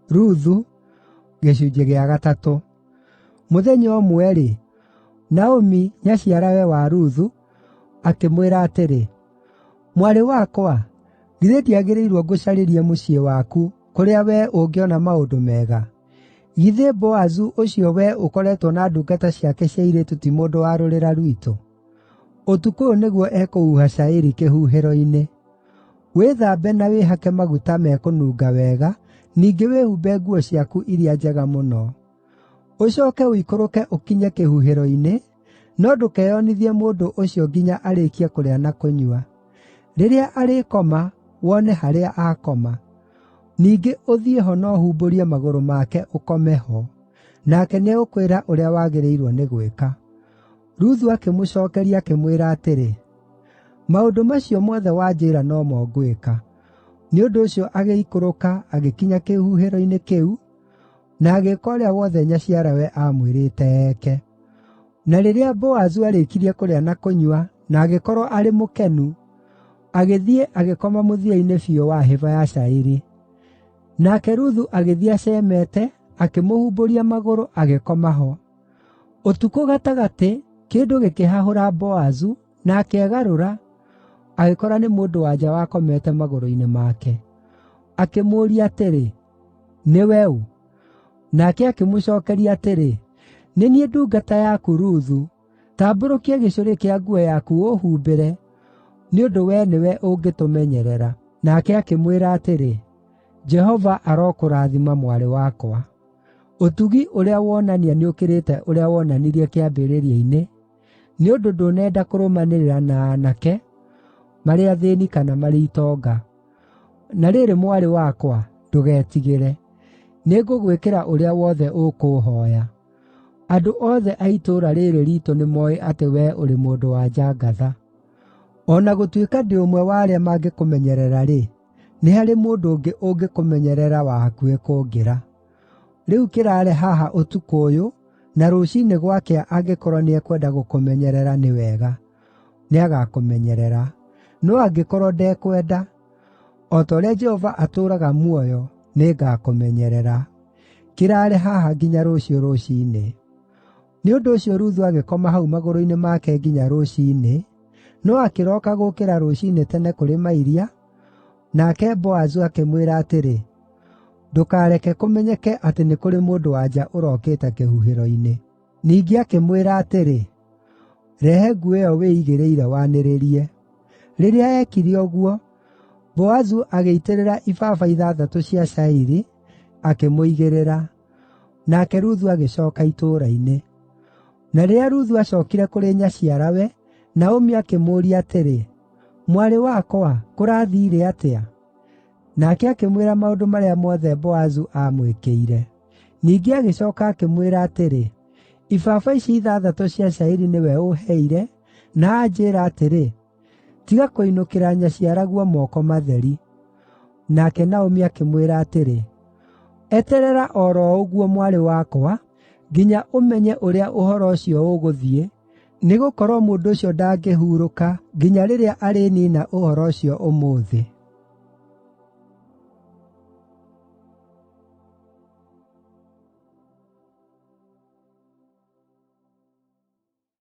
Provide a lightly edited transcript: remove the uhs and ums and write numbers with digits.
Ruthu gĩcunjĩ gĩa gatatũ. Mũthenya ũmwe-rĩ, Naomi, nyaciarawe wa Ruthu, akĩmwĩra atĩrĩ, “Mwarĩ wakwa, githĩ ndiagĩrĩirwo ngũcarĩrie mũciĩ waku, kũrĩa wee ũngĩona maũndũ mega? Githĩ Boazu ũcio wee ũkoretwo na ndungata ciake cia airĩtu ti mũndũ wa rũrĩra rwitũ? Ũtukũ ũyũ nĩguo ekũhuha cairi kĩhuhĩro-inĩ. Wĩthambe na wĩhake maguta mekũnunga wega, ningĩ wĩhumbe nguo ciaku iria njega mũno. Ũcooke ũikũrũke ũkinye kĩhuhĩro-inĩ, no ndũkeyonithie mũndũ ũcio nginya arĩkie kũrĩa na kũnyua. Rĩrĩa arĩkoma, wone harĩa akoma. Ningĩ ũthiĩ ho na ũhumbũrie magũrũ make ũkome ho, nake nĩegũkwĩra ũrĩa wagĩrĩirwo nĩ gwĩka.” Ruthu akĩmũcookeria akĩmwĩra atĩrĩ, “Maũndũ macio mothe wanjĩĩra no mo ngwĩka.” Nĩ ũndũ ũcio agĩikũrũka agĩkinya kĩhuhĩro-inĩ kĩu, na agĩĩka ũrĩa wothe nyaciarawe aamwĩrĩte eke. Na rĩrĩa Boazu arĩkirie kũrĩa na kũnyua, na agĩkorwo arĩ mũkenu, agĩthiĩ agĩkoma mũthia-inĩ biũ wa hĩba ya cairi. Nake Ruthu agĩthiĩ acemete, akĩmũhumbũria magũrũ, agĩkoma ho. Ũtukũ gatagatĩ, kĩndũ gĩkĩhahũra Boazu, na akegarũra, agĩkora nĩ mũndũ-wa-nja wakomete magũrũ-inĩ make. Akĩmũũria atĩrĩ, “Nĩwe ũ?” Nake akĩmũcookeria atĩrĩ, “Nĩ niĩ ndungata yaku Ruthu. Tambũrũkia gĩcũrĩ kĩa nguo yaku ũhumbĩre, nĩ ũndũ wee nĩwe ũngĩtũmenyerera.” Nake akĩmwĩra atĩrĩ, “Jehova arokũrathima, mwarĩ wakwa. Ũtugi ũrĩa wonania nĩũkĩrĩte ũrĩa wonanirie kĩambĩrĩria-inĩ, nĩ ũndũ ndũnenda kũrũmanĩrĩra na aanake, marĩ athĩĩni kana marĩ itonga. Na rĩrĩ, mwarĩ wakwa, ndũgetigĩre. Nĩngũgwĩkĩra ũrĩa wothe ũkũũhooya. Andũ othe a itũũra rĩĩrĩ riitũ nĩmooĩ atĩ wee ũrĩ mũndũ-wa-nja ngatha. O na gũtuĩka ndĩ ũmwe wa arĩa mangĩkũmenyerera-rĩ, nĩ harĩ mũndũ ũngĩ ũngĩkũmenyerera wa hakuhĩ kũngĩra. Rĩu kĩraare haha ũtukũ ũyũ, na rũciinĩ gwakĩa angĩkorwo nĩekwenda gũkũmenyerera nĩ wega. Nĩagakũmenyerera. No angĩkorwo ndekwenda, o ta ũrĩa Jehova atũũraga muoyo, nĩngakũmenyerera. Kĩraare haha nginya rũciũ rũciinĩ.” Nĩ ũndũ ũcio Ruthu agĩkoma hau magũrũ-inĩ make nginya rũciinĩ, no akĩroka gũũkĩra rũciinĩ tene kũrĩ mairia, nake Boazu akĩmwĩra atĩrĩ, “Ndũkareke kũmenyeke atĩ nĩ kũrĩ mũndũ-wa-nja ũrokĩte kĩhuhĩro-inĩ.” Ningĩ akĩmwĩra atĩrĩ, “Rehe nguo ĩyo wĩigĩrĩire wanĩrĩrie.” Rĩrĩa eekire ũguo, Boazu agĩitĩrĩra ibaba 6 cia cairi, akĩmũigĩrĩra. Nake Ruthu agĩcooka itũũra-inĩ. Na rĩrĩa Ruthu aacookire kũrĩ nyaciarawe, Naomi akĩmũũria atĩrĩ, “Mwarĩ wakwa, kũrathiire atĩa?” Nake akĩmwĩra maũndũ marĩa mothe Boazu aamwĩkĩire. Ningĩ agĩcooka akĩmwĩra atĩrĩ, “Ibaba ici 6 cia cairi nĩwe ũũheire, na anjĩĩra atĩrĩ, ‘Tiga kũinũkĩra nyaciaraguo moko matheri.’ ” Nake Naomi akĩmwĩra atĩrĩ, “Eterera o ro ũguo, mwarĩ wakwa, nginya ũmenye ũrĩa ũhoro ũcio ũgũthiĩ, nĩgũkorwo mũndũ ũcio ndangĩhurũka nginya rĩrĩa arĩniina ũhoro ũcio ũmũthĩ.”